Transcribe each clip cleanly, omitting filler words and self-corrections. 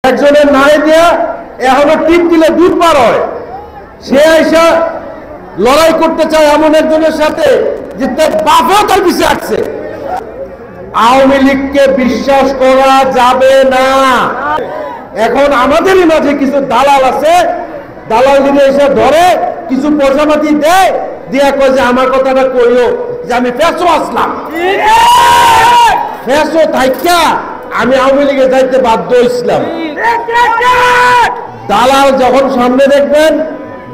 একজনের নাই দিয়া এখনো টিপ দিলে দুধ পার হয়, সে আইসা লড়াই করতে চায় এমন একজনের সাথে যে তার বাপও তার পিছিয়ে আসছে। আওয়ামী লীগকে বিশ্বাস করা যাবে না। এখন আমাদেরই মাঝে কিছু দালাল আছে, দালাল দিনে এসে ধরে কিছু পয়সাপাতি দেয়, দিয়া কয় যে আমার কথাটা কইও যে আমি ফেসো আসলাম, ফেসো থাইকা আমি আওয়ামী লীগে যাইতে বাধ্য হইছিলাম। দালাল যখন সামনে দেখবেন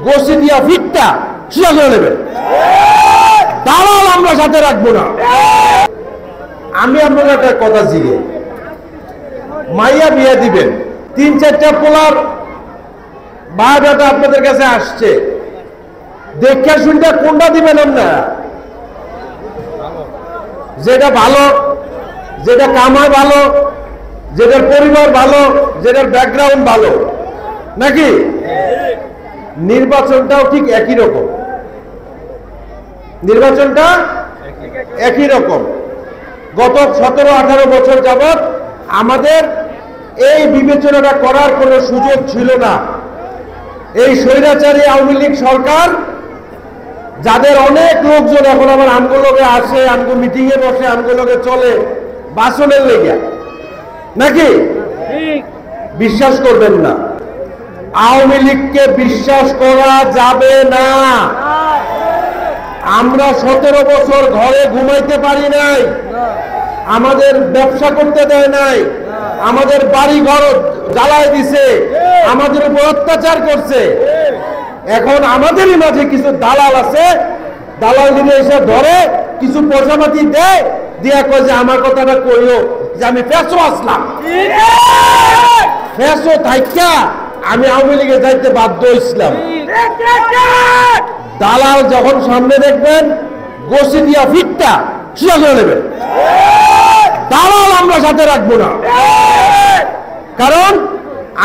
গোসি দিয়া ফিটটা সোজা করে নেবেন। দালাল আমরা সাথে রাখবো না। আমি আপনার একটা কথা জিগে, মাইয়া বিয়ে দিবেন, 3-4টা পোলার বায়োডাটা আপনাদের কাছে আসছে, দেখে শুনতে কোনটা দিবেন আপনারা? যেটা ভালো, যেটা কামায় ভালো, যেটার পরিবার ভালো, যেটার ব্যাকগ্রাউন্ড ভালো, নাকি? নির্বাচনটাও ঠিক একই রকম, নির্বাচনটা একই রকম। গত 17-18 বছর যাবৎ আমাদের এই বিবেচনাটা করার কোনো সুযোগ ছিল না। এই স্বৈরাচারী আওয়ামী লীগ সরকার, যাদের অনেক লোকজন এখন আবার আমগুলোকে আসে, আমগো মিটিং এ বসে, আমগুলোকে চলে বাসনের লেগে, নাকি? বিশ্বাস করবেন না, আওয়ামী লীগকে বিশ্বাস করা যাবে না। আমরা 17 বছর ঘরে ঘুমাইতে পারি নাই, আমাদের ব্যবসা করতে দেয় নাই, আমাদের বাড়ি ঘর জ্বালায় দিছে, আমাদের উপর অত্যাচার করছে। এখন আমাদেরই মাঝে কিছু দালাল আছে, দালাল দিনে এসে ধরে কিছু পয়সাপাতি দেয়, দিয়া কয় যে আমার কথাটা কইও যে আমি ফেসো আসলাম, ফেসো থাইকা আমি আওয়ামী লীগে যাইতে বাধ্য হইছিলাম। দালাল যখন সামনে দেখবেন গোসি দিয়া ফিটটা সোজা করে নেবেন। দালাল আমরা সাথে রাখবো না, কারণ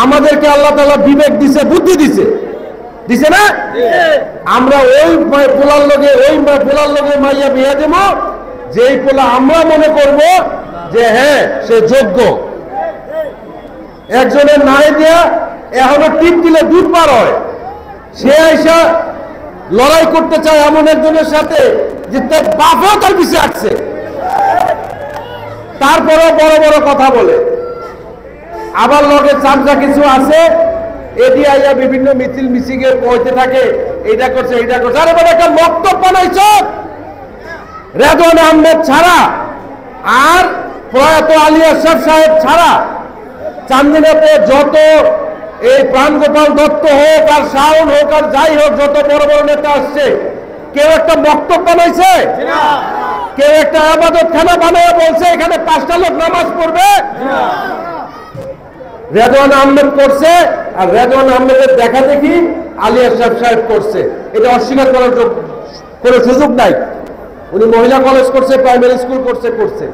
আমাদেরকে আল্লাহ তাআলা বিবেক দিছে, বুদ্ধি দিছে, দিছে না? আমরা ওই পোলার লগে, ওই পোলার লগে মাইয়া বিয়া দেব যেই পোলা আমরা মনে করব যে হ্যাঁ সে যোগ্য। একজনের নাই দিয়া এখনো টিপ দিলে দুধ পার হয়, সে আইসা লড়াই করতে চায় এমন একজনের সাথে যে তার বাপও তার পিছিয়ে আসছে, তারপরেও বড় বড় কথা বলে। আবার লগে চামচা কিছু আছে, এটি আইয়া বিভিন্ন মিছিল মিছিংয়ে কইতে থাকে, এইটা করছে এইটা করছে। আরে বলে একটা বক্তব্য বানাইছ রেদওয়ান আহমেদ ছাড়া আর প্রয়াত আলী আশরাফ সাহেব ছাড়া চান্দিনাতে যত এই প্রাণগোপাল দত্ত হোক আর শাওন হোক আর যাই হোক, যত বড় বড় নেতা আসছে, কেউ একটা বক্তব্য বানাইছে? কেউ একটা আবাদত খানা বানায় বলছে এখানে 5টা লোক নামাজ পড়বে? রেদওয়ান আহমেদ করছে, আর রেদওয়ান আহমেদের দেখা দেখি আলী আশরাফ সাহেব করছে। এটা অস্বীকার করার কোনো সুযোগ নাই। উনি মহিলা কলেজ করছে, প্রাইমারি স্কুল করছে।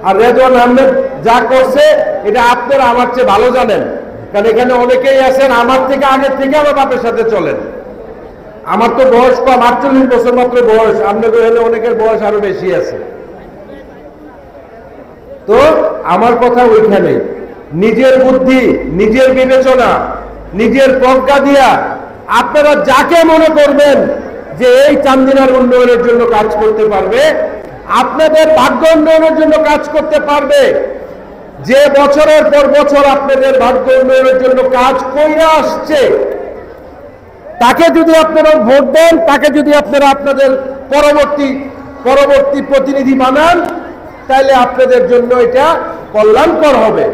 আর রেদওয়ান আহমেদ যা করছে এটা আপনারা আমার চেয়ে ভালো জানেন, কারণ এখানে অনেকেই আছেন আমার থেকে, আগের থেকে আমার বাপের সাথে চলেন। আমার তো বয়স কম, 48 বছর মাত্র বয়স, আপনাদের হলে অনেকের বয়স আরো বেশি আছে। তো আমার কথা ওইখানে, নিজের বুদ্ধি, নিজের বিবেচনা, নিজের প্রজ্ঞা দিয়া আপনারা যাকে মনে করবেন যে এই চান্দিনার উন্নয়নের জন্য কাজ করতে পারবে, আপনাদের ভাগ্য উন্নয়নের জন্য কাজ করতে পারবে, যে বছরের পর বছর আপনাদের ভাগ্য উন্নয়নের জন্য কাজ কইরা আসছে, তাকে যদি আপনারা ভোট দেন, তাকে যদি আপনারা আপনাদের পরবর্তী প্রতিনিধি বানান, তাহলে আপনাদের জন্য এটা কল্যাণকর হবে।